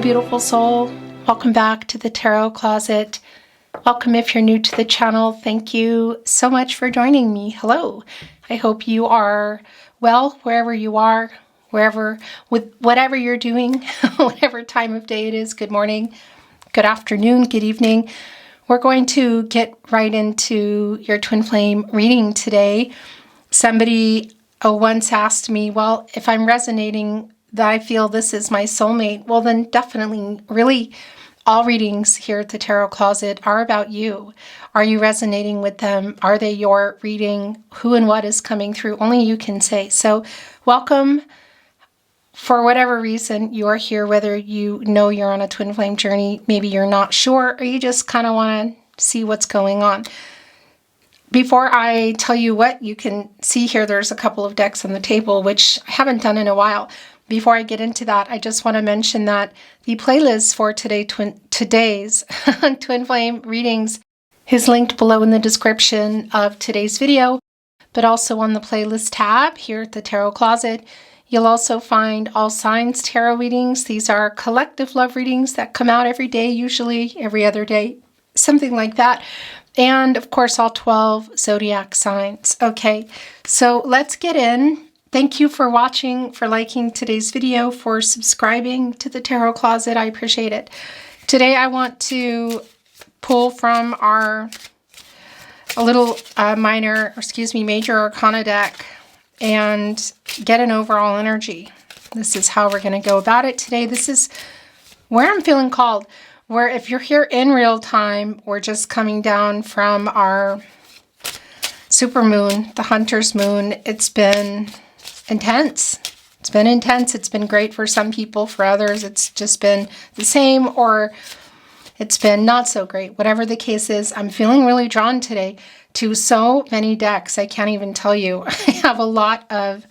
beautiful soul. Welcome back to the Tarot Closet. Welcome if you're new to the channel. Thank you so much for joining me. Hello. I hope you are well wherever you are, with whatever you're doing, whatever time of day it is. Good morning, good afternoon, good evening. We're going to get right into your twin flame reading today. Somebody once asked me, well, if I'm resonating that I feel this is my soulmate, well then definitely, really, all readings here at the Tarot Closet are about you. Are you resonating with them? Are they your reading? Who and what is coming through? Only you can say. So welcome. For whatever reason you're here, whether you know you're on a twin flame journey, maybe you're not sure, or you just kind of want to see what's going on. Before I tell you what you can see here, there's a couple of decks on the table, which I haven't done in a while. Before I get into that, I just want to mention that the playlist for today's twin flame readings is linked below in the description of today's video, but also on the playlist tab here at the Tarot Closet. You'll also find all signs tarot readings. These are collective love readings that come out every day, usually every other day, something like that. And of course, all 12 zodiac signs. Okay, so let's get in. Thank you for watching, for liking today's video, for subscribing to the Tarot Closet. I appreciate it. Today I want to pull from a little major arcana deck and get an overall energy. This is how we're going to go about it today. This is where I'm feeling called, where if you're here in real time, we're just coming down from our super moon, the hunter's moon. It's been intense. It's been intense. It's been great for some people. For others, it's just been the same, or it's been not so great. Whatever the case is, I'm feeling really drawn today to so many decks. I can't even tell you. I have a lot of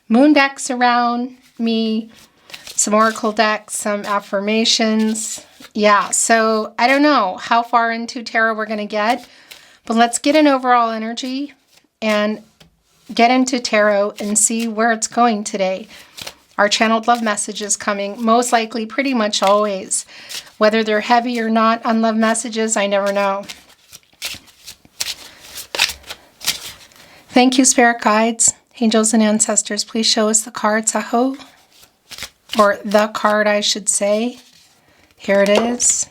moon decks around me, some oracle decks, some affirmations. Yeah, so I don't know how far into tarot we're going to get, but let's get an overall energy and get into tarot and see where it's going today. Our channeled love message is coming, most likely pretty much always. Whether they're heavy or not on love messages, I never know. Thank you, spirit guides, angels, and ancestors. Please show us the cards, Aho. Or the card, I should say. Here it is.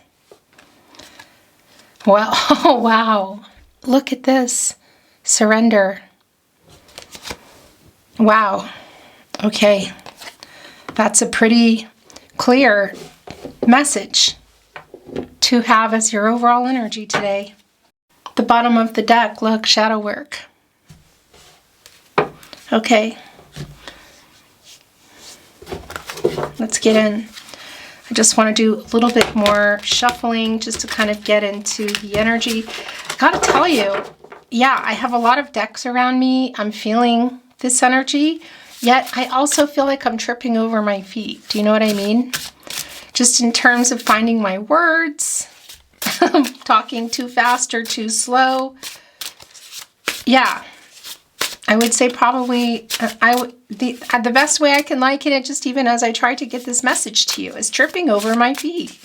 Well, oh, wow. Look at this. Surrender. Wow. Okay. That's a pretty clear message to have as your overall energy today. The bottom of the deck, look, shadow work. Okay. Let's get in. I just want to do a little bit more shuffling just to kind of get into the energy. I gotta tell you, yeah, I have a lot of decks around me. I'm feeling this energy, yet I also feel like I'm tripping over my feet. Do you know what I mean? Just in terms of finding my words, talking too fast or too slow. Yeah, I would say probably the best way I can liken it, just even as I try to get this message to you, is tripping over my feet.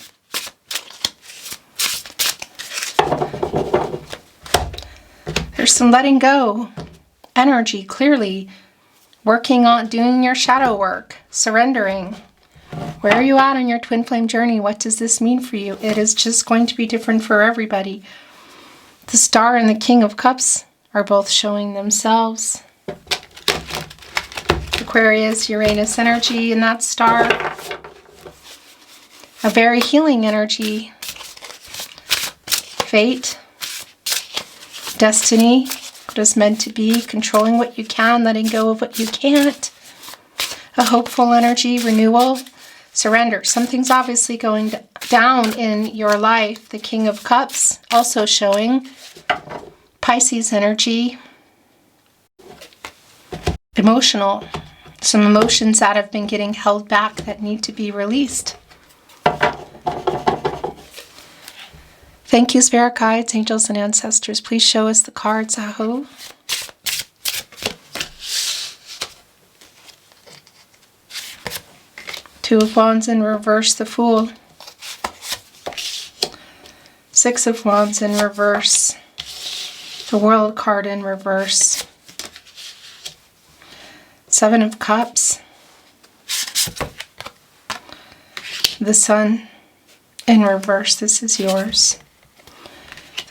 There's some letting go energy, clearly working on doing your shadow work, surrendering. Where are you at on your twin flame journey? What does this mean for you? It is just going to be different for everybody. The Star and the King of Cups are both showing themselves. Aquarius, Uranus energy in that star. A very healing energy. Fate. Destiny. What is meant to be. Controlling what you can, letting go of what you can't. A hopeful energy. Renewal. Surrender. Something's obviously going down in your life. The King of Cups also showing. Pisces energy. Emotional. Some emotions that have been getting held back that need to be released. Thank you, spirit guides, angels, and ancestors. Please show us the cards, Aho. Two of Wands in reverse, the Fool. Six of Wands in reverse. The World card in reverse. Seven of Cups. The Sun in reverse. This is yours.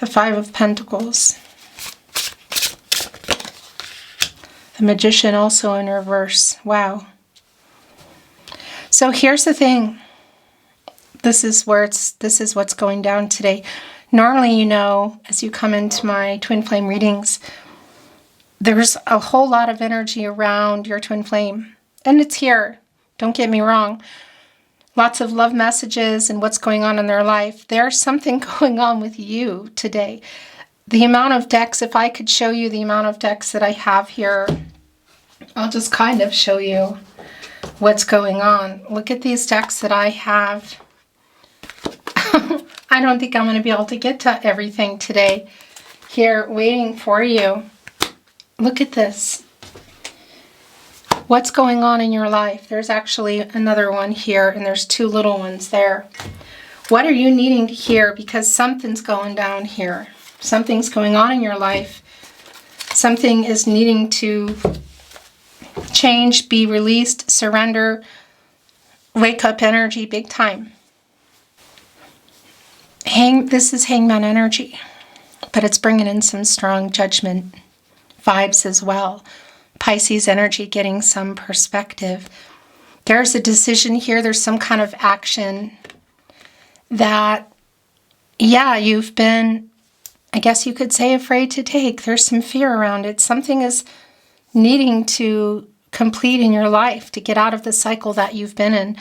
The Five of Pentacles. The Magician also in reverse. Wow. So here's the thing. This is what's going down today. Normally, you know, as you come into my twin flame readings, there's a whole lot of energy around your twin flame. And it's here. Don't get me wrong. Lots of love messages and what's going on in their life. There's something going on with you today. The amount of decks, if I could show you the amount of decks that I have here, I'll just kind of show you what's going on. Look at these decks that I have. I don't think I'm going to be able to get to everything today here waiting for you. Look at this. What's going on in your life? There's actually another one here, and there's two little ones there. What are you needing to hear? Because something's going down here. Something's going on in your life. Something is needing to change, be released, surrender, wake up energy, big time. This is Hangman energy, but it's bringing in some strong judgment vibes as well. Pisces energy getting some perspective. There's a decision here. There's some kind of action that, yeah, you've been, I guess you could say, afraid to take. There's some fear around it. Something is needing to complete in your life to get out of the cycle that you've been in.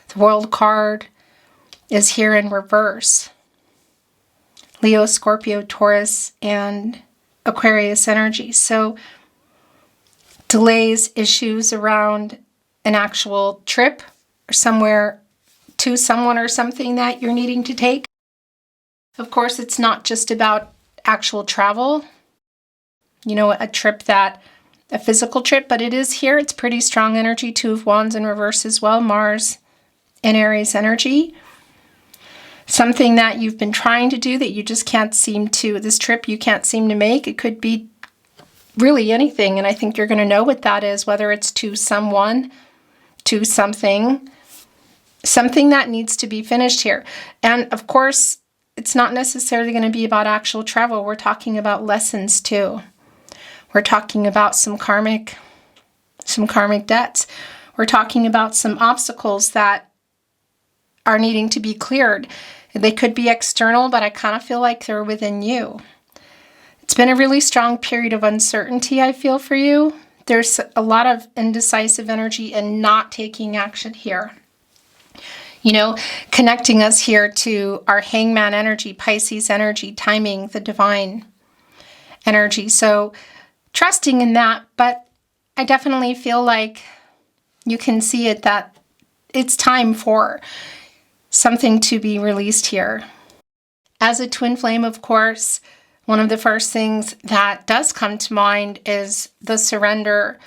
The World card is here in reverse. Leo, Scorpio, Taurus, and Aquarius energy. So delays, issues around an actual trip or somewhere to someone or something that you're needing to take. Of course, it's not just about actual travel, you know, a physical trip, but it is here. It's pretty strong energy. Two of Wands in reverse as well. Mars and Aries energy. Something that you've been trying to do that you just can't seem to, this trip you can't seem to make. It could be really anything, and I think you're going to know what that is, whether it's to someone, to something that needs to be finished here. And of course, it's not necessarily going to be about actual travel. We're talking about lessons too. We're talking about some karmic debts. We're talking about some obstacles that are needing to be cleared. They could be external, but I kind of feel like they're within you. It's been a really strong period of uncertainty, I feel, for you. There's a lot of indecisive energy and not taking action here. You know, connecting us here to our Hangman energy, Pisces energy, timing, the divine energy. So trusting in that, but I definitely feel like you can see it that it's time for something to be released here. As a twin flame, of course, one of the first things that does come to mind is the surrender,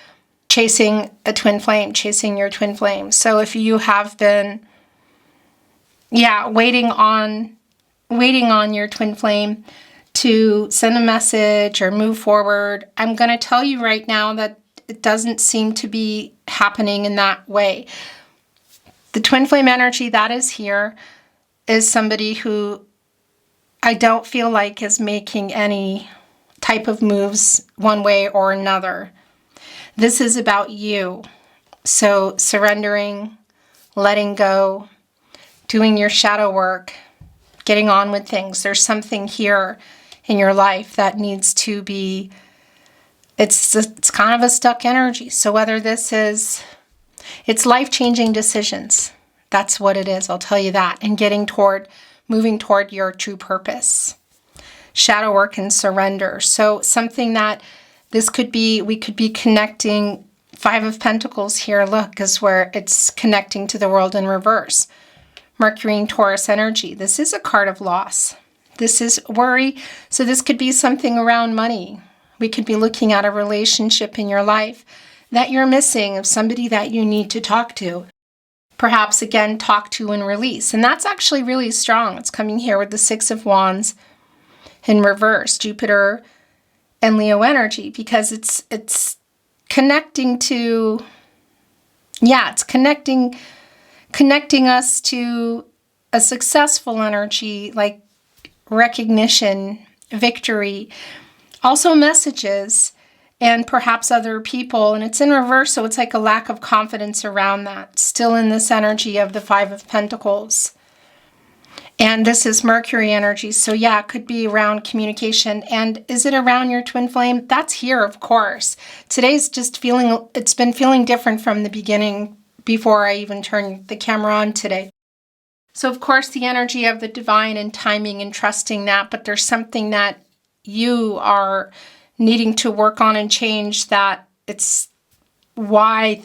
chasing a twin flame, chasing your twin flame. So if you have been, waiting on your twin flame to send a message or move forward, I'm going to tell you right now that it doesn't seem to be happening in that way. The twin flame energy that is here is somebody who I don't feel like is making any type of moves one way or another. This is about you. So surrendering, letting go, doing your shadow work, getting on with things. There's something here in your life that needs to be, it's kind of a stuck energy. So whether this is, it's life-changing decisions. That's what it is, I'll tell you that. And moving toward your true purpose. Shadow work and surrender. So something that this could be, we could be connecting. Five of Pentacles here, look, is where it's connecting to the world in reverse. Mercury and Taurus energy. This is a card of loss. This is worry. So this could be something around money. We could be looking at a relationship in your life that you're missing, of somebody that you need to talk to. perhaps again talk to and release. And that's actually really strong. It's coming here with the Six of Wands in reverse, Jupiter and Leo energy, because it's connecting to, yeah, it's connecting us to a successful energy, like recognition, victory, also messages, and perhaps other people. And it's in reverse, so it's like a lack of confidence around that, still in this energy of the Five of Pentacles. And this is Mercury energy, so yeah, it could be around communication. And is it around your twin flame? That's here, of course. Today's just it's been feeling different from the beginning, before I even turned the camera on today. So of course the energy of the divine and timing and trusting that, but there's something that you are needing to work on and change, that it's why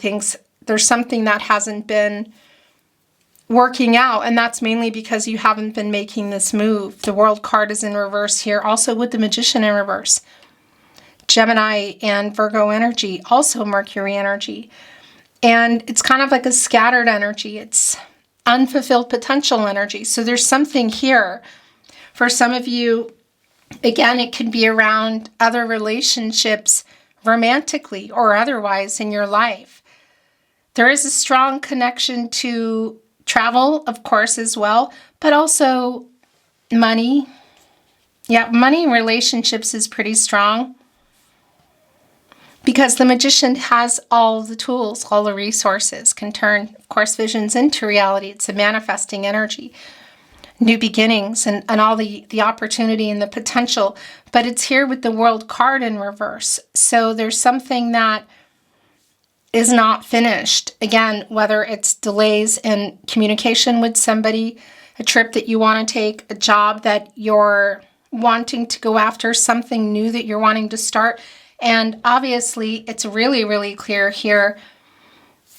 there's something that hasn't been working out, and that's mainly because you haven't been making this move. The World card is in reverse here, also with the Magician in reverse. Gemini and Virgo energy, also Mercury energy. And it's kind of like a scattered energy. It's unfulfilled potential energy. So there's something here. For some of you, again, it could be around other relationships, romantically or otherwise in your life. There is a strong connection to travel, of course, as well, but also money. Yeah, money in relationships is pretty strong, because the Magician has all the tools, all the resources, can turn, of course, visions into reality. It's a manifesting energy, new beginnings, and all the opportunity and the potential. But it's here with the World card in reverse. So there's something that is not finished. Again, whether it's delays in communication with somebody, a trip that you want to take, a job that you're wanting to go after, something new that you're wanting to start. And obviously, it's really, really clear here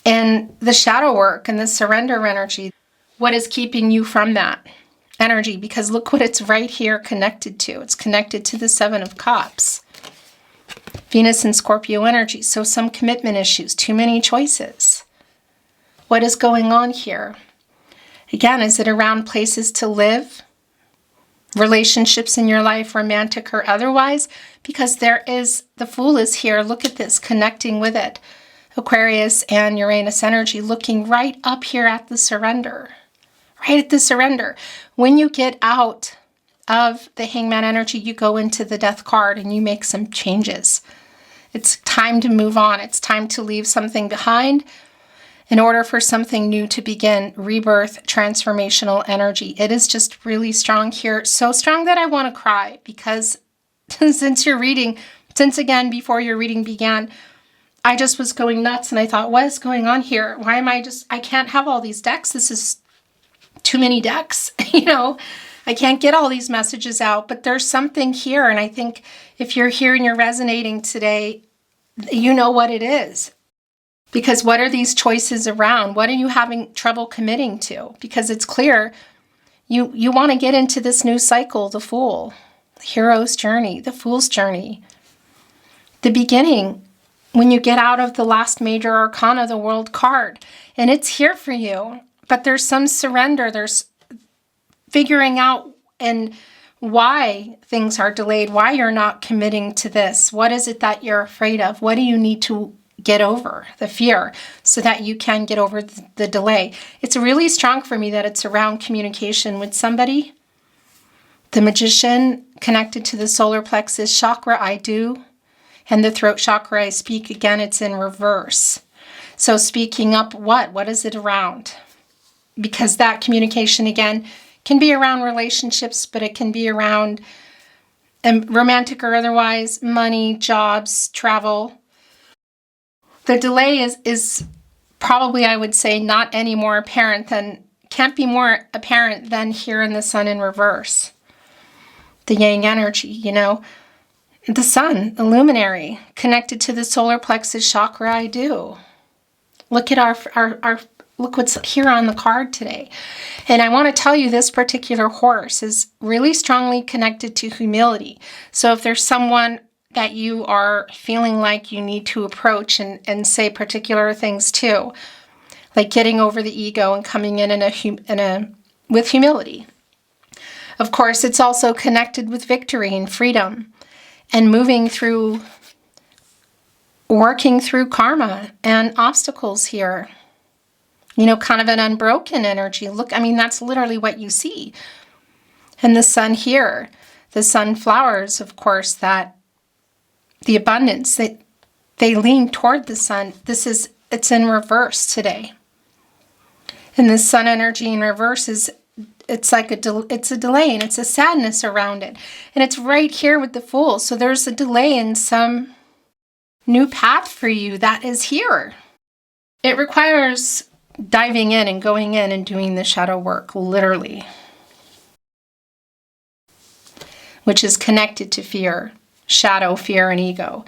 in the shadow work and the surrender energy, what is keeping you from that energy? Because look what it's right here connected to. It's connected to the Seven of Cups. Venus and Scorpio energy. So some commitment issues, too many choices. What is going on here? Again, is it around places to live? Relationships in your life, romantic or otherwise? Because the Fool is here. Look at this, connecting with it. Aquarius and Uranus energy, looking right up here at the surrender. Right at the surrender. When you get out of the Hangman energy, you go into the Death card and you make some changes. It's time to move on. It's time to leave something behind in order for something new to begin. Rebirth, transformational energy. It is just really strong here. So strong that I want to cry, because since again, before your reading began, I just was going nuts and I thought, what is going on here? Why am I can't have all these decks. This is too many decks, I can't get all these messages out, but there's something here. And I think if you're here and you're resonating today, you know what it is. Because what are these choices around? What are you having trouble committing to? Because it's clear you want to get into this new cycle, the Fool, the hero's journey, the Fool's journey. The beginning, when you get out of the last major arcana, the World card, and it's here for you. But there's some surrender. There's figuring out and why things are delayed, why you're not committing to this. What is it that you're afraid of? What do you need to get over, the fear, so that you can get over the delay? It's really strong for me that it's around communication with somebody. The Magician connected to the solar plexus chakra, I do. And the throat chakra, I speak. Again, it's in reverse. So speaking up, what is it around? Because that communication, again, can be around relationships, but it can be around romantic or otherwise, money, jobs, travel. The delay is probably, I would say, not any more apparent can't be more apparent than here in the Sun in reverse. The Yang energy, the Sun, the luminary, connected to the solar plexus chakra, I do. Look at our look what's here on the card today. And I want to tell you, this particular horse is really strongly connected to humility. So if there's someone that you are feeling like you need to approach and say particular things to, like getting over the ego and coming with humility. Of course, it's also connected with victory and freedom and working through karma and obstacles here. You know, kind of an unbroken energy. Look, I mean, that's literally what you see. And the sun here, the sunflowers, of course, that the abundance, they lean toward the sun. It's in reverse today. And the sun energy in reverse it's a delay, and it's a sadness around it. And it's right here with the Fool. So there's a delay in some new path for you that is here. It requires diving in and going in and doing the shadow work, literally, which is connected to fear, shadow, fear, and ego.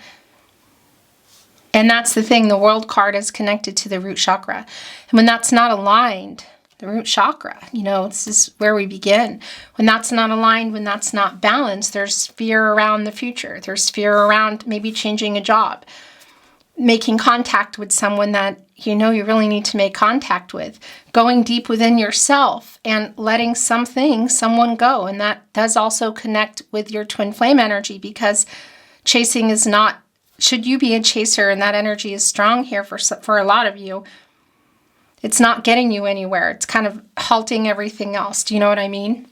And that's the thing, the World card is connected to the root chakra. And when that's not aligned, the root chakra, you know, this is where we begin. When that's not aligned, when that's not balanced, there's fear around the future. There's fear around maybe changing a job, making contact with someone that you know you really need to make contact with, going deep within yourself and letting someone go. And that does also connect with your twin flame energy, because chasing is not, should you be a chaser and that energy is strong here for a lot of you, it's not getting you anywhere. It's kind of halting everything else. Do you know what I mean?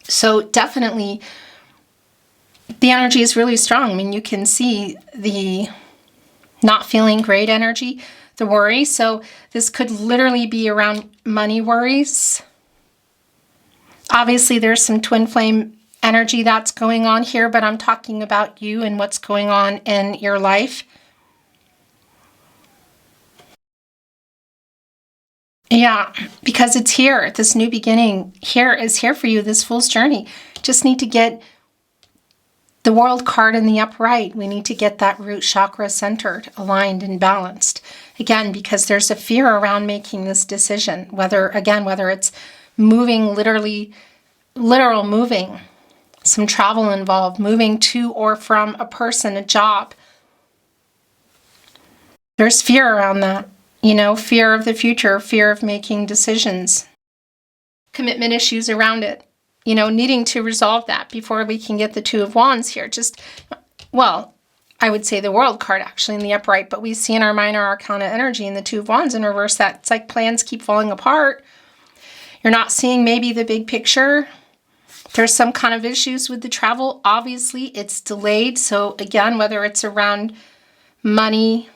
So definitely the energy is really strong. I mean, you can see the not feeling great energy, the worry. So this could literally be around money worries. Obviously, there's some twin flame energy that's going on here, but I'm talking about you and what's going on in your life. Yeah, because it's here. This new beginning here is here for you, this Fool's journey. Just need to get the World card in the upright. We need to get that root chakra centered, aligned, and balanced. Again, because there's a fear around making this decision, whether it's moving, literal moving, some travel involved, moving to or from a person, a job. There's fear around that. You know, fear of the future, fear of making decisions, commitment issues around it, you know, needing to resolve that before we can get the Two of Wands here. I would say the World card actually in the upright, but we see in our minor arcana energy in the Two of Wands in reverse that it's like plans keep falling apart. You're not seeing maybe the big picture. There's some kind of issues with the travel. Obviously, it's delayed. So again, whether it's around money,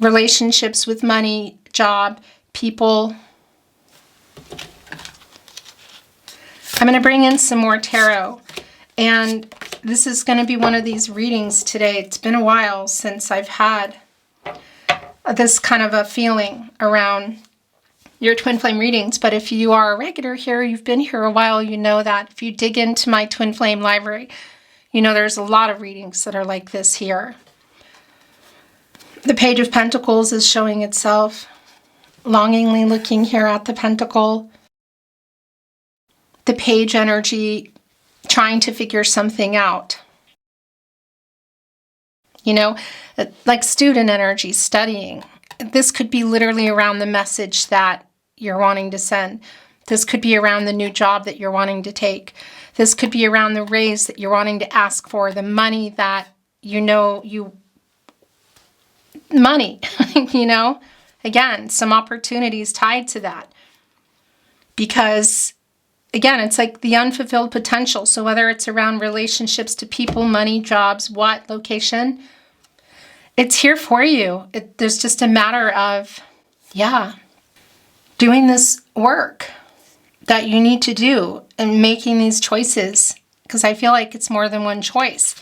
relationships with money, job, people. I'm going to bring in some more tarot, and this is going to be one of these readings today. It's been a while since I've had this kind of a feeling around your twin flame readings, but if you are a regular here, you've been here a while, you know that if you dig into my twin flame library, you know there's a lot of readings that are like this here. The Page of Pentacles is showing itself, longingly looking here at the Pentacle. The Page energy, trying to figure something out. You know, like student energy, studying. This could be literally around the message that you're wanting to send. This could be around the new job that you're wanting to take. This could be around the raise that you're wanting to ask for, the money that you know money, you know, again, some opportunities tied to that, because again, it's like the unfulfilled potential. So whether it's around relationships to people, money, jobs, location, it's here for you. There's just a matter of, doing this work that you need to do and making these choices, because I feel like it's more than one choice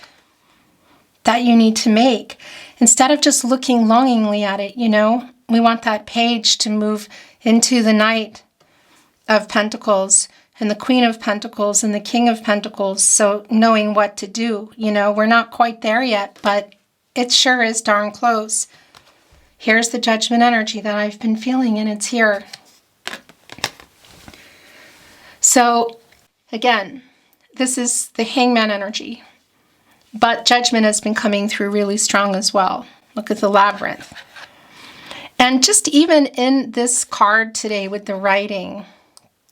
that you need to make. Instead of just looking longingly at it, you know, we want that page to move into the Knight of Pentacles and the Queen of Pentacles and the King of Pentacles. So knowing what to do, you know, we're not quite there yet, but it sure is darn close. Here's the Judgment energy that I've been feeling, and it's here. So again, this is the Hangman energy. But Judgment has been coming through really strong as well. Look at the Labyrinth. And just even in this card today with the writing,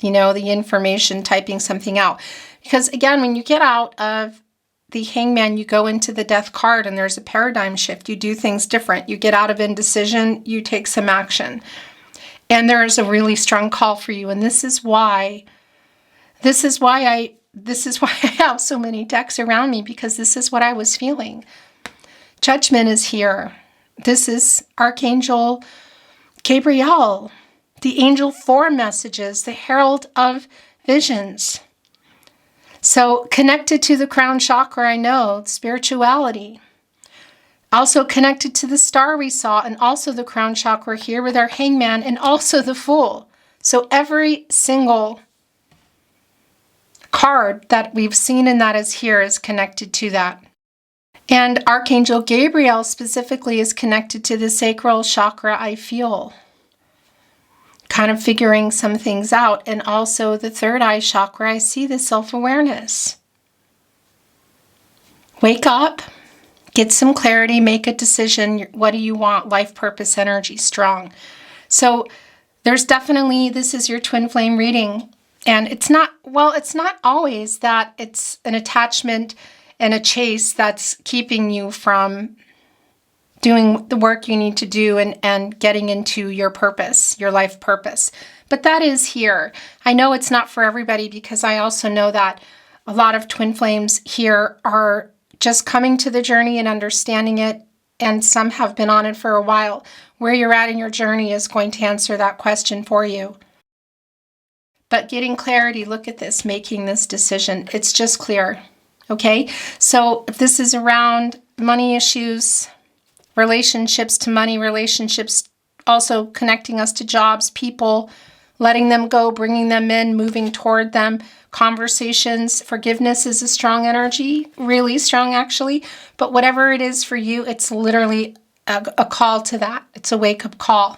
you know, the information, typing something out. Because again, when you get out of the Hangman, you go into the Death card and there's a paradigm shift. You do things different. You get out of indecision, you take some action. And there is a really strong call for you. And this is why I have so many decks around me, because this is what I was feeling. Judgment is here. This is Archangel Gabriel, the angel for messages, the herald of visions. So connected to the crown chakra, I know, spirituality. Also connected to the star we saw, and also the crown chakra here with our Hangman, and also the Fool. So every single card that we've seen and that is here is connected to that. And Archangel Gabriel specifically is connected to the sacral chakra, I feel. Kind of figuring some things out. And also the third eye chakra, I see the self-awareness. Wake up, get some clarity, make a decision. What do you want? Life, purpose, energy, strong. So there's definitely, this is your twin flame reading. And it's not always that it's an attachment and a chase that's keeping you from doing the work you need to do and getting into your purpose, your life purpose. But that is here. I know it's not for everybody, because I also know that a lot of twin flames here are just coming to the journey and understanding it, and some have been on it for a while. Where you're at in your journey is going to answer that question for you. But getting clarity, look at this, making this decision. It's just clear. Okay? So if this is around money issues, relationships to money, relationships also connecting us to jobs, people, letting them go, bringing them in, moving toward them, conversations, forgiveness is a strong energy, really strong actually. But whatever it is for you, it's literally a call to that. It's a wake-up call.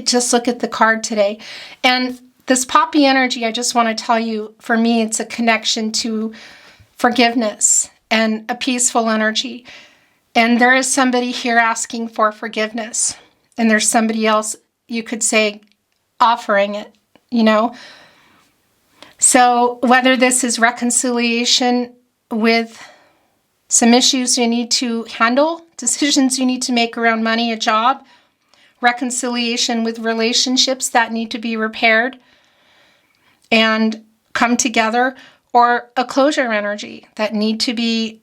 Just look at the card today. And this poppy energy, I just want to tell you, for me, it's a connection to forgiveness and a peaceful energy. And there is somebody here asking for forgiveness. And there's somebody else, you could say, offering it, you know? So whether this is reconciliation with some issues you need to handle, decisions you need to make around money, a job, reconciliation with relationships that need to be repaired and come together, or a closure energy that need to be,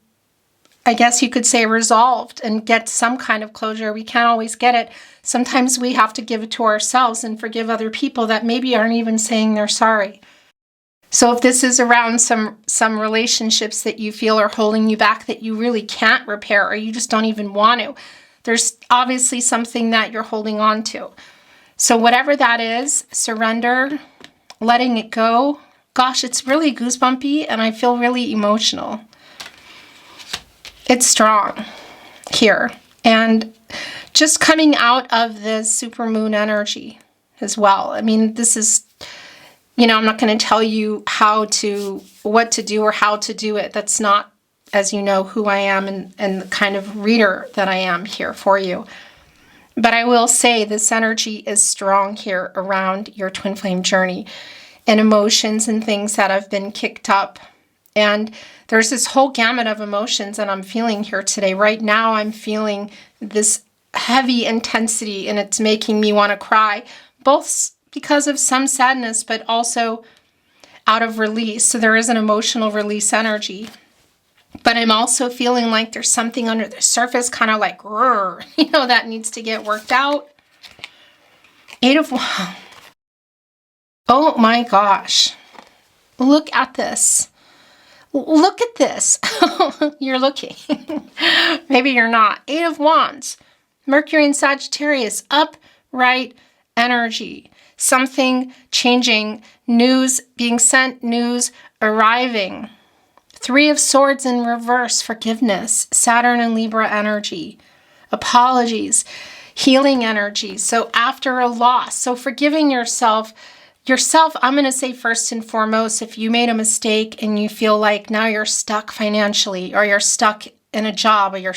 I guess you could say, resolved and get some kind of closure. We can't always get it. Sometimes we have to give it to ourselves and forgive other people that maybe aren't even saying they're sorry. So if this is around some relationships that you feel are holding you back, that you really can't repair, or you just don't even want to, there's obviously something that you're holding on to. So whatever that is, surrender, letting it go. Gosh, it's really goosebumpy and I feel really emotional. It's strong here. And just coming out of the supermoon energy as well. I mean, this is, you know, I'm not going to tell you what to do or how to do it. That's not, as you know, who I am and the kind of reader that I am here for you. But I will say this energy is strong here around your twin flame journey and emotions and things that have been kicked up. And there's this whole gamut of emotions that I'm feeling here today. Right now, I'm feeling this heavy intensity, and it's making me want to cry, both because of some sadness, but also out of release. So there is an emotional release energy. But I'm also feeling like there's something under the surface, kind of like, you know, that needs to get worked out. 8 of Wands. Oh my gosh. Look at this. Look at this. You're looking. Maybe you're not. 8 of Wands. Mercury in Sagittarius. Upright energy. Something changing. News being sent. News arriving. 3 of Swords in reverse. Forgiveness. Saturn and Libra energy. Apologies. Healing energy. So after a loss. So forgiving yourself, I'm going to say first and foremost, if you made a mistake and you feel like now you're stuck financially, or you're stuck in a job, or you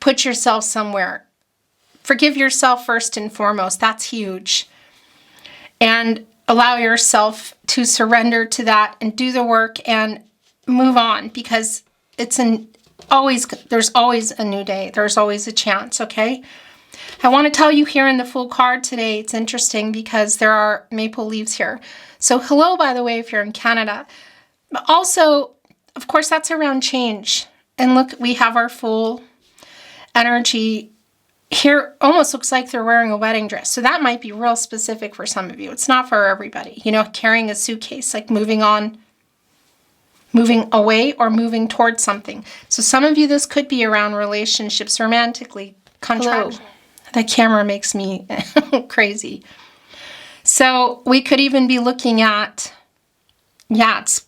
put yourself somewhere, forgive yourself first and foremost. That's huge. And allow yourself to surrender to that and do the work and move on, because there's always a new day. There's always a chance, okay? I want to tell you here in the full card today, it's interesting because there are maple leaves here. So hello, by the way, if you're in Canada. But also, of course, that's around change. And look, we have our full energy here. Almost looks like they're wearing a wedding dress. So that might be real specific for some of you. It's not for everybody. You know, carrying a suitcase, like moving on, moving away or moving towards something. So some of you, this could be around relationships, romantically, contractual. The camera makes me crazy. So we could even be looking at, it's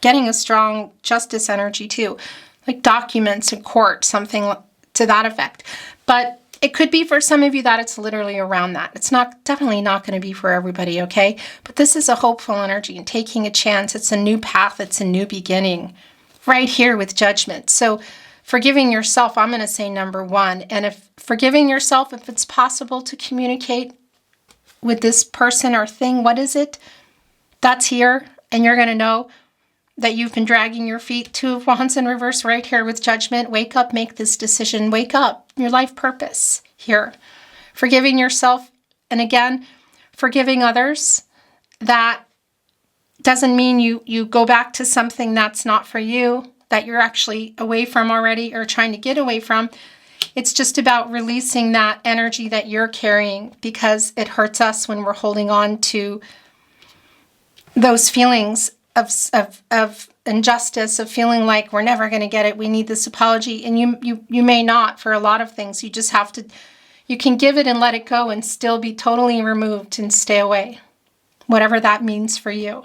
getting a strong justice energy too, like documents in court, something to that effect. But it could be for some of you that it's literally around that. It's definitely not going to be for everybody, okay? But this is a hopeful energy and taking a chance. It's a new path. It's a new beginning right here with Judgment. So forgiving yourself, I'm going to say number one. And if forgiving yourself, if it's possible to communicate with this person or thing, what is it? That's here. And you're going to know that you've been dragging your feet. Two of Wands in reverse right here with Judgment. Wake up, make this decision. Wake up. Your life purpose here. Forgiving yourself. And again, forgiving others. That doesn't mean you go back to something that's not for you, that you're actually away from already or trying to get away from. It's just about releasing that energy that you're carrying, because it hurts us when we're holding on to those feelings of injustice, of feeling like we're never going to get it. We need this apology. And you may not for a lot of things. You just have to, you can give it and let it go and still be totally removed and stay away, whatever that means for you.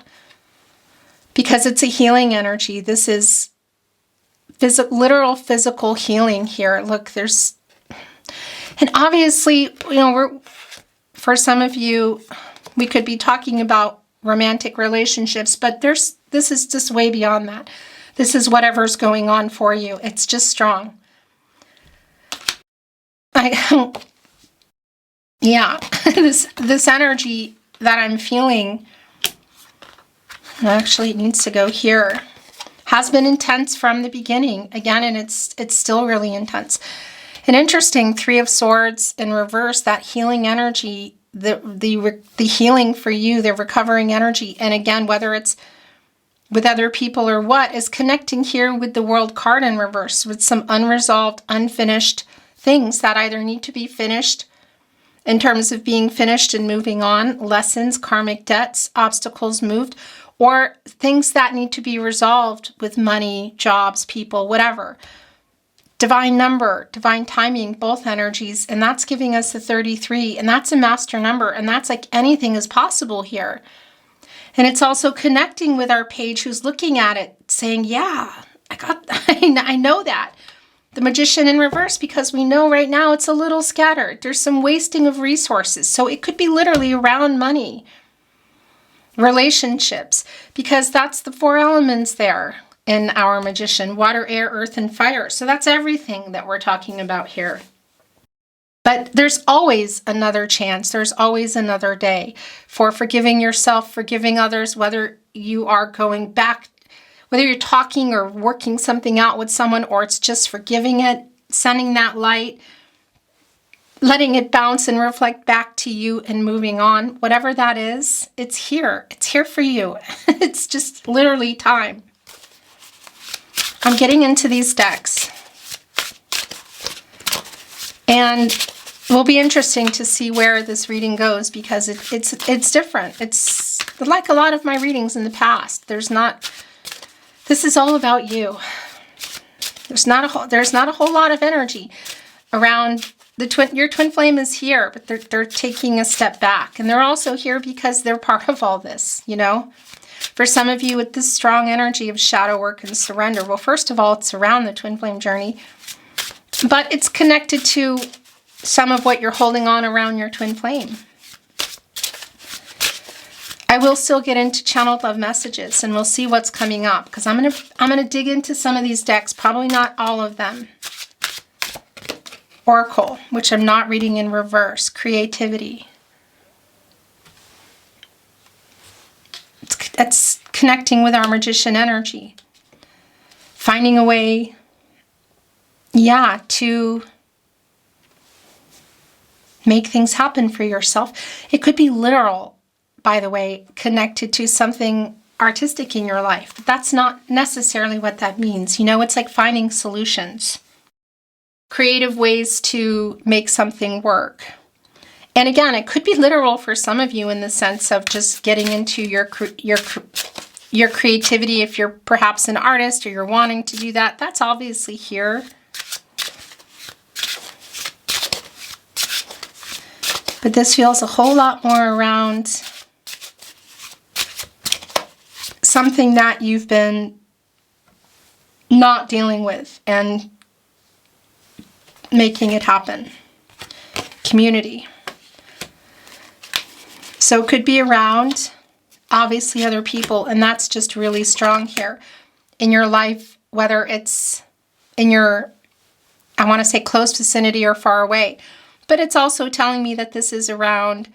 Because it's a healing energy. This is literal physical healing here. Look, and obviously, you know, for some of you, we could be talking about romantic relationships, but this is just way beyond that. This is whatever's going on for you. It's just strong. This energy that I'm feeling, actually it needs to go here, has been intense from the beginning. Again, and it's still really intense. And interesting, Three of Swords in reverse, that healing energy, the healing for you, the recovering energy. And again, whether it's with other people or what, is connecting here with the World card in reverse, with some unresolved, unfinished things that either need to be finished in terms of being finished and moving on, lessons, karmic debts, obstacles moved, or things that need to be resolved with money, jobs, people, whatever. Divine number, divine timing, both energies, and that's giving us the 33, and that's a master number, and that's like anything is possible here. And it's also connecting with our page who's looking at it, saying, yeah, I know that. The Magician in reverse, because we know right now it's a little scattered. There's some wasting of resources. So it could be literally around money, relationships, because that's the four elements there in our Magician: water, air, earth, and fire. So that's everything that we're talking about here. But there's always another chance. There's always another day for forgiving yourself, forgiving others, whether you are going back, whether you're talking or working something out with someone, or it's just forgiving it, sending that light, letting it bounce and reflect back to you and moving on. Whatever that is, it's here. It's here for you. It's just literally time. I'm getting into these decks. And it will be interesting to see where this reading goes, because it's different. It's like a lot of my readings in the past. This is all about you. There's not a whole lot of energy around your twin flame is here, but they're taking a step back. And they're also here because they're part of all this, you know. For some of you with this strong energy of shadow work and surrender, well, first of all, it's around the twin flame journey, but it's connected to some of what you're holding on around your twin flame. I will still get into channeled love messages, and we'll see what's coming up, because I'm gonna dig into some of these decks, probably not all of them. Oracle, which I'm not reading in reverse. Creativity. That's connecting with our magician energy. Finding a way, yeah, to make things happen for yourself. It could be literal, by the way, connected to something artistic in your life. But that's not necessarily what that means. You know, it's like finding solutions. Creative ways to make something work. And again, it could be literal for some of you in the sense of just getting into your creativity. If you're perhaps an artist or you're wanting to do that, that's obviously here. But this feels a whole lot more around something that you've been not dealing with and making it happen. Community. So it could be around, obviously, other people, and that's just really strong here in your life, whether it's in your, I want to say close vicinity or far away. But it's also telling me that this is around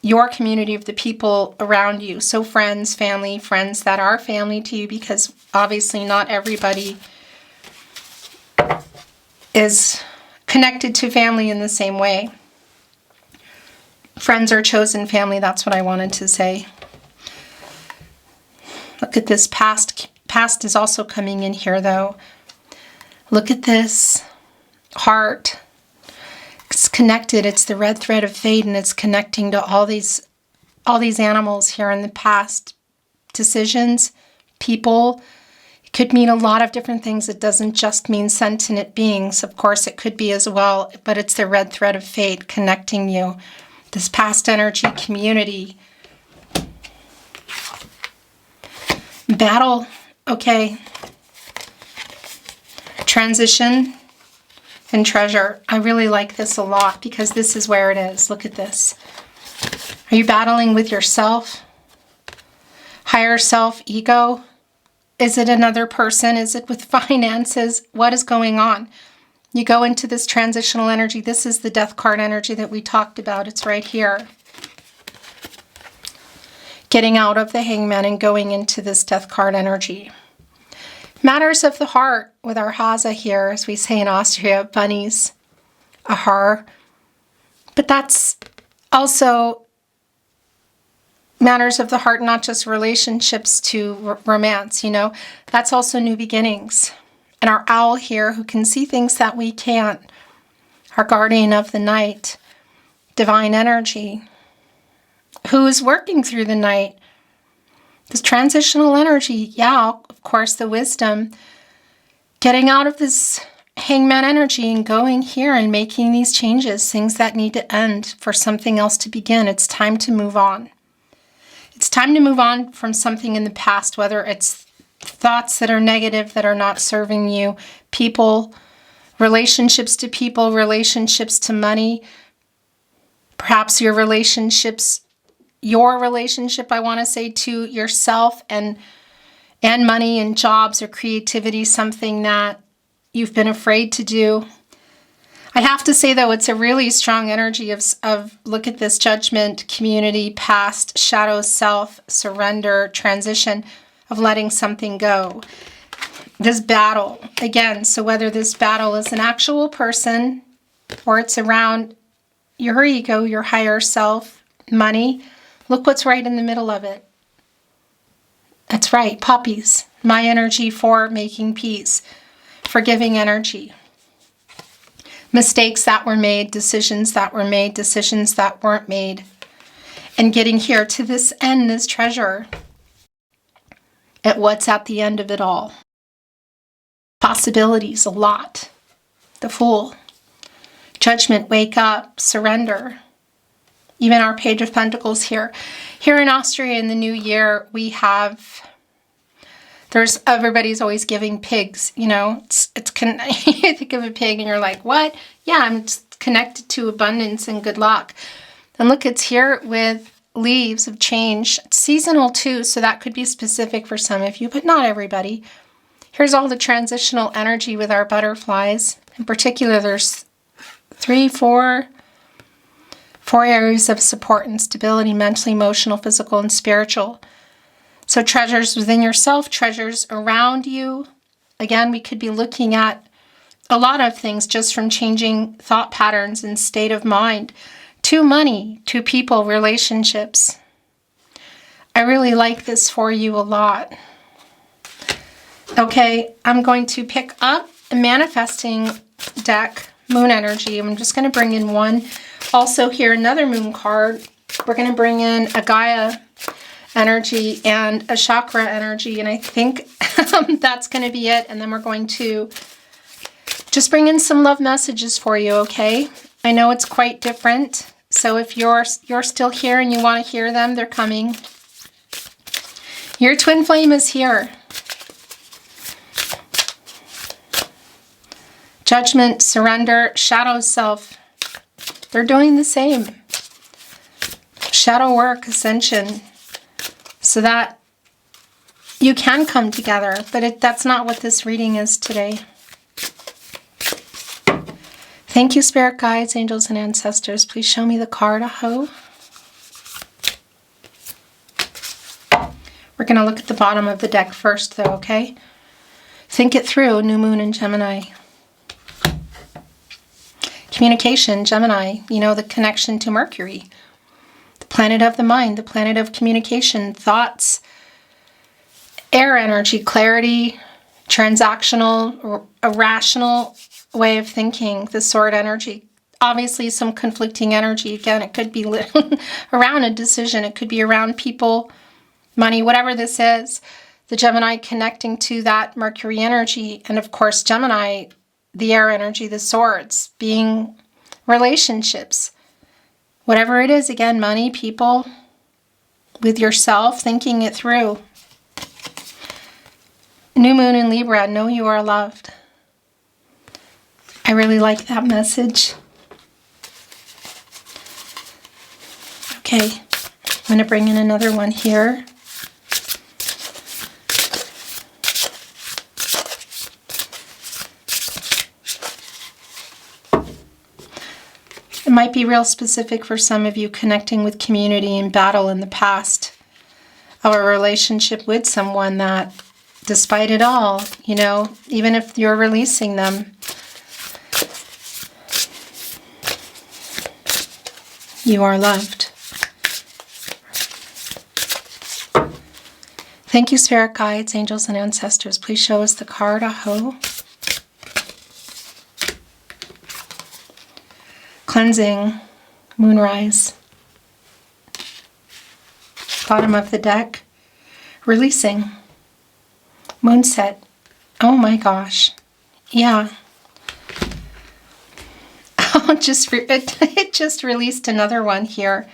your community of the people around you. So friends, family, friends that are family to you, because obviously not everybody is connected to family in the same way. Friends are chosen family, that's what I wanted to say. Look at this past. Past is also coming in here though. Look at this heart. It's connected. It's the red thread of fate, and it's connecting to all these animals here in the past. Decisions, people. It could mean a lot of different things. It doesn't just mean sentient beings. Of course, it could be as well, but it's the red thread of fate connecting you. This past energy, community. Battle. Okay. Transition. And treasure. I really like this a lot because this is where it is. Look at this. Are you battling with yourself? Higher self, ego? Is it another person? Is it with finances? What is going on? You go into this transitional energy. This is the death card energy that we talked about. It's right here. Getting out of the hangman and going into this death card energy. Matters of the heart with our Hase here, as we say in Austria, bunnies, a har. But that's also matters of the heart, not just relationships to romance, you know. That's also new beginnings. And our owl here, who can see things that we can't. Our guardian of the night, divine energy, who is working through the night. This transitional energy, yeah, of course, the wisdom. Getting out of this hangman energy and going here and making these changes, things that need to end for something else to begin. It's time to move on. It's time to move on from something in the past, whether it's thoughts that are negative, that are not serving you, people, relationships to people, relationships to money, perhaps your relationship, I want to say, to yourself and money and jobs or creativity, something that you've been afraid to do. I have to say, though, it's a really strong energy of look at this: judgment, community, past, shadow, self, surrender, transition, of letting something go. This battle, again, so whether this battle is an actual person or it's around your ego, your higher self, money, look what's right in the middle of it. That's right, puppies. My energy for making peace. Forgiving energy. Mistakes that were made, decisions that were made, decisions that weren't made. And getting here to this end, this treasure, at what's at the end of it all. Possibilities, a lot. The Fool. Judgment, wake up, surrender. Even our Page of Pentacles here. Here in Austria in the new year, we have, everybody's always giving pigs, you know. You think of a pig and you're like, what? Yeah, I'm connected to abundance and good luck. And look, it's here with leaves of change. It's seasonal too, so that could be specific for some of you, but not everybody. Here's all the transitional energy with our butterflies. In particular, there's four areas of support and stability: mentally, emotional, physical, and spiritual. So treasures within yourself, treasures around you. Again, we could be looking at a lot of things just from changing thought patterns and state of mind to money, to people, relationships. I really like this for you a lot. Okay, I'm going to pick up a manifesting deck, moon energy. I'm just going to bring in one. Also here, another moon card. We're going to bring in a Gaia energy and a chakra energy, and I think that's going to be it. And then we're going to just bring in some love messages for you, okay? I know it's quite different, so if you're still here and you want to hear them, they're coming. Your twin flame is here. Judgment, surrender, shadow self. They're doing the same. Shadow work, ascension. So that you can come together, but that's not what this reading is today. Thank you, spirit guides, angels, and ancestors. Please show me the card, Aho. We're going to look at the bottom of the deck first, though, okay? Think it through, new moon in Gemini. Communication, Gemini, you know, the connection to Mercury. The planet of the mind, the planet of communication, thoughts, air energy, clarity, transactional, a rational way of thinking, the sword energy. Obviously some conflicting energy. Again, it could be around a decision. It could be around people, money, whatever this is. The Gemini connecting to that Mercury energy. And of course, Gemini, the air energy, the swords, being relationships. Whatever it is, again, money, people, with yourself, thinking it through. New moon in Libra, know you are loved. I really like that message. Okay, I'm going to bring in another one here. It might be real specific for some of you, connecting with community and battle in the past, or a relationship with someone that, despite it all, you know, even if you're releasing them, you are loved. Thank you, spirit guides, angels, and ancestors. Please show us the card, Aho. Cleansing, moonrise. Bottom of the deck, releasing. Moonset. Oh my gosh. Yeah. Oh, it just released another one here.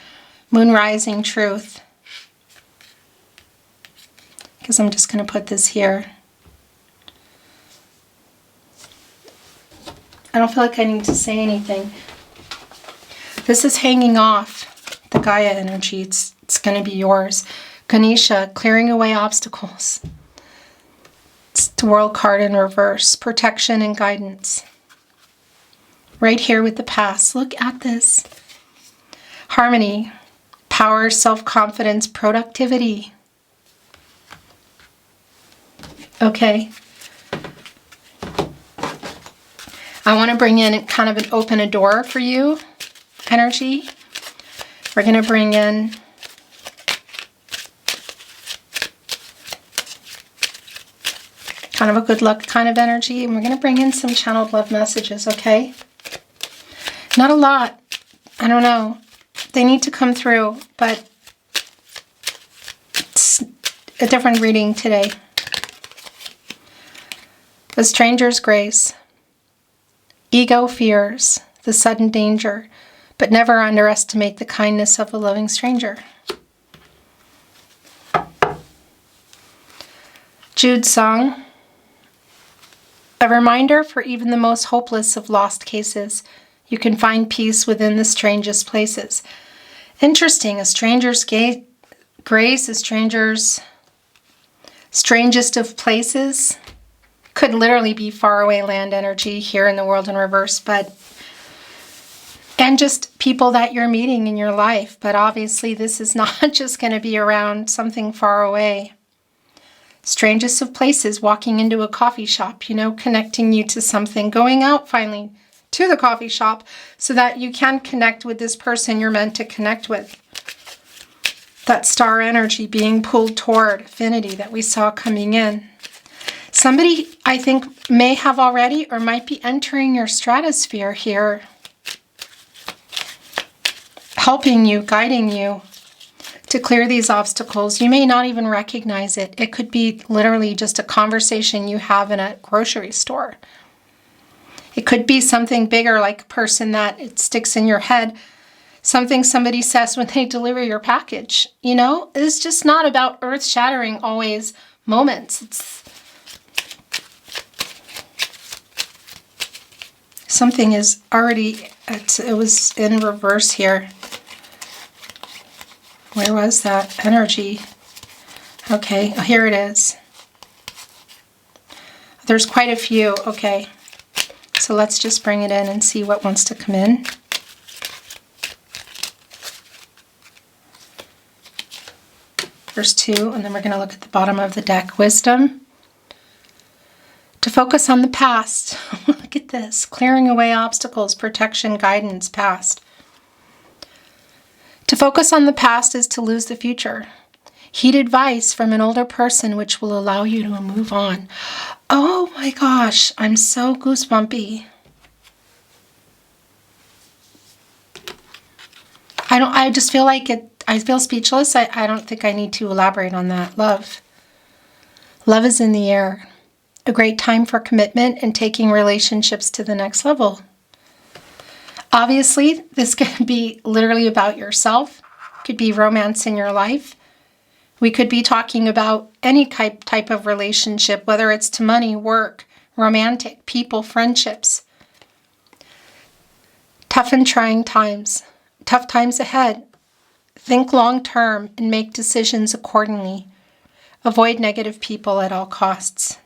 Moon rising, truth. Because I'm just going to put this here. I don't feel like I need to say anything. This is hanging off the Gaia energy. It's going to be yours. Ganesha, clearing away obstacles. It's the World card in reverse. Protection and guidance. Right here with the past. Look at this. Harmony, power, self-confidence, productivity. Okay. I want to bring in kind of an open a door for you energy. We're going to bring in kind of a good luck kind of energy, and we're going to bring in some channeled love messages, okay? Not a lot. I don't know. They need to come through, but it's a different reading today. The stranger's grace. Ego fears the sudden danger, but never underestimate the kindness of a loving stranger. Jude's song. A reminder for even the most hopeless of lost cases. You can find peace within the strangest places. Interesting. A stranger's grace, a stranger's strangest of places. Could literally be faraway land energy here in the world in reverse, and just people that you're meeting in your life. But obviously this is not just going to be around something far away. Strangest of places, walking into a coffee shop, connecting you to something, going out finally to the coffee shop so that you can connect with this person you're meant to connect with. That star energy being pulled toward affinity that we saw coming in. Somebody, I think, may have already or might be entering your stratosphere here, helping you, guiding you to clear these obstacles. You may not even recognize it. It could be literally just a conversation you have in a grocery store. It could be something bigger, like a person that it sticks in your head, something somebody says when they deliver your package. It's just not about earth-shattering always moments. Something is already, it was in reverse here. Where was that energy? Okay, here it is. There's quite a few. Okay, so let's just bring it in and see what wants to come in. There's two, and then we're going to look at the bottom of the deck. Wisdom. To focus on the past. Look at this. Clearing away obstacles, protection, guidance, past. To focus on the past is to lose the future. Heed advice from an older person which will allow you to move on. Oh my gosh, I'm so goosebumpy. I just feel like I feel speechless. I don't think I need to elaborate on that. Love. Love is in the air. A great time for commitment and taking relationships to the next level. Obviously, this can be literally about yourself. It could be romance in your life. We could be talking about any type of relationship, whether it's to money, work, romantic, people, friendships. Tough and trying times. Tough times ahead. Think long term and make decisions accordingly. Avoid negative people at all costs.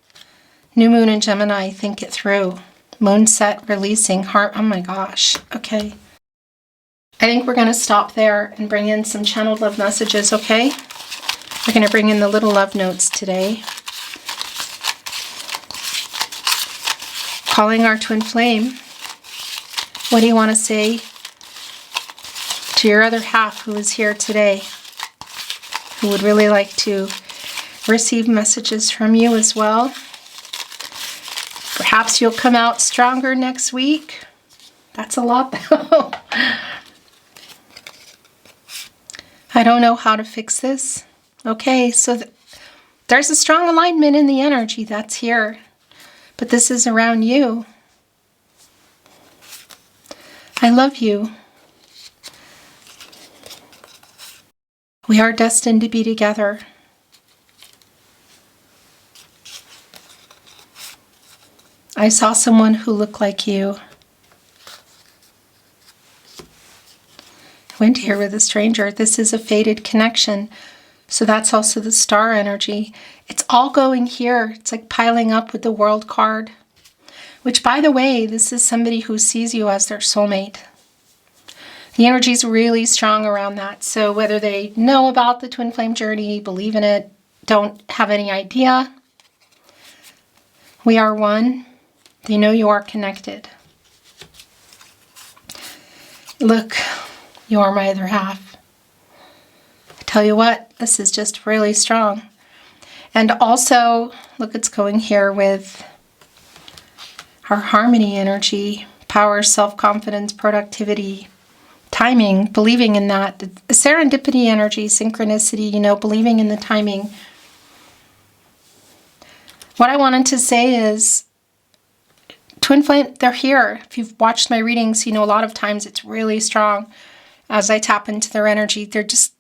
New moon in Gemini, think it through. Moon set, releasing, heart. Oh my gosh. Okay. I think we're going to stop there and bring in some channeled love messages, okay? We're going to bring in the little love notes today. Calling our twin flame. What do you want to say to your other half who is here today, who would really like to receive messages from you as well? Perhaps you'll come out stronger next week. That's a lot, though. I don't know how to fix this. Okay, so there's a strong alignment in the energy that's here. But this is around you. I love you. We are destined to be together. I saw someone who looked like you. I went here with a stranger. This is a fated connection. So that's also the star energy. It's all going here. It's like piling up with the World card. Which, by the way, this is somebody who sees you as their soulmate. The energy is really strong around that. So whether they know about the twin flame journey, believe in it, don't have any idea, we are one. They know you are connected. Look, you are my other half. I tell you what, this is just really strong. And also, look, it's going here with our harmony energy, power, self-confidence, productivity, timing, believing in that. The serendipity energy, synchronicity, believing in the timing. What I wanted to say is, twin flame, they're here. If you've watched my readings, a lot of times it's really strong as I tap into their energy. They're just,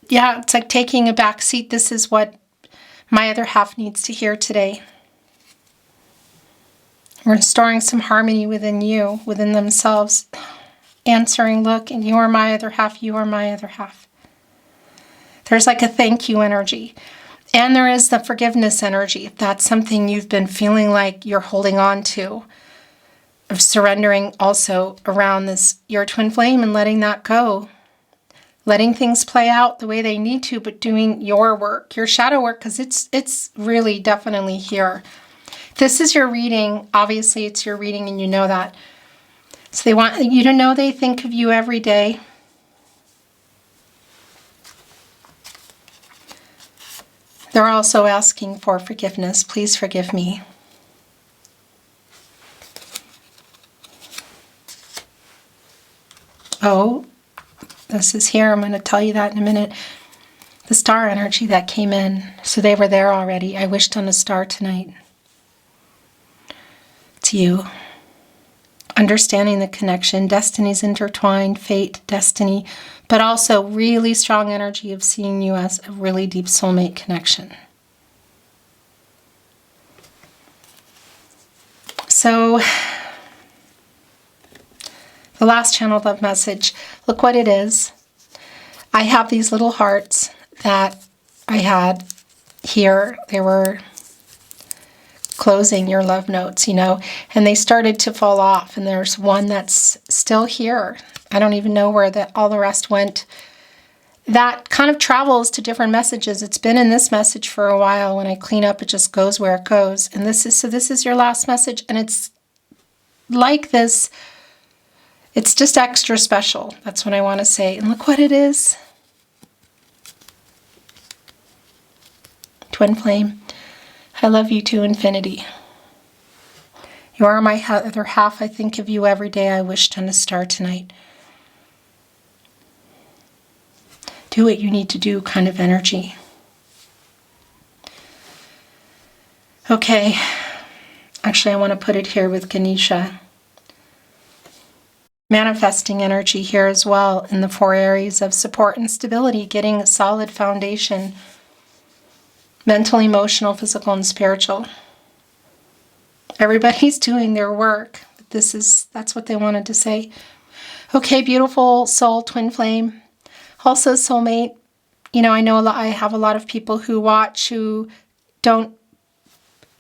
it's like taking a back seat. This is what my other half needs to hear today. Restoring some harmony within you, within themselves. Answering, look, and you are my other half, you are my other half. There's like a thank you energy. And there is the forgiveness energy. If that's something you've been feeling like you're holding on to, of surrendering also around this, your twin flame, and letting that go. Letting things play out the way they need to, but doing your work, your shadow work, because it's really definitely here. This is your reading. Obviously, it's your reading, and you know that. So they want you to know they think of you every day. They're also asking for forgiveness. Please forgive me. Oh, this is here. I'm going to tell you that in a minute. The star energy that came in. So they were there already. I wished on a star tonight. It's you. Understanding the connection. Destinies intertwined. Fate, destiny. But also really strong energy of seeing you as a really deep soulmate connection. So the last channeled love message, look what it is. I have these little hearts that I had here. They were closing your love notes, you know, and they started to fall off. And there's one that's still here. I don't even know where all the rest went. That kind of travels to different messages. It's been in this message for a while. When I clean up, it just goes where it goes. And this is your last message. And it's like this. It's just extra special. That's what I want to say. And look what it is. Twin flame. I love you to infinity. You are my other half. I think of you every day. I wished on a star tonight. Do what you need to do kind of energy. Okay. Actually, I want to put it here with Ganesha. Manifesting energy here as well in the 4 areas of support and stability, getting a solid foundation, mental, emotional, physical, and spiritual. Everybody's doing their work. That's what they wanted to say. Okay, beautiful soul, twin flame. Also soulmate. You know, I have a lot of people who watch who don't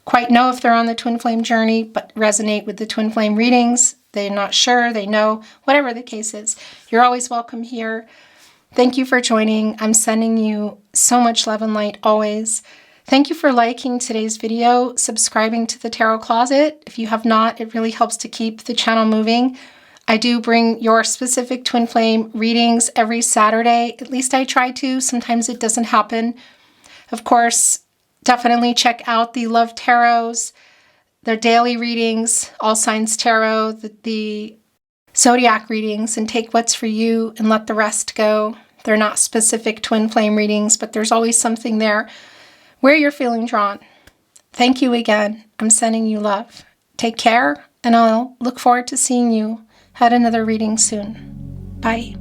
quite know if they're on the twin flame journey, but resonate with the twin flame readings. They're not sure, they know, whatever the case is. You're always welcome here. Thank you for joining. I'm sending you so much love and light always. Thank you for liking today's video, subscribing to the Tarot Closet. If you have not, it really helps to keep the channel moving. I do bring your specific twin flame readings every Saturday. At least I try to. Sometimes it doesn't happen. Of course, definitely check out the Love Tarots, their daily readings, All Signs Tarot, the Zodiac readings, and take what's for you and let the rest go. They're not specific twin flame readings, but there's always something there where you're feeling drawn. Thank you again. I'm sending you love. Take care, and I'll look forward to seeing you at another reading soon. Bye.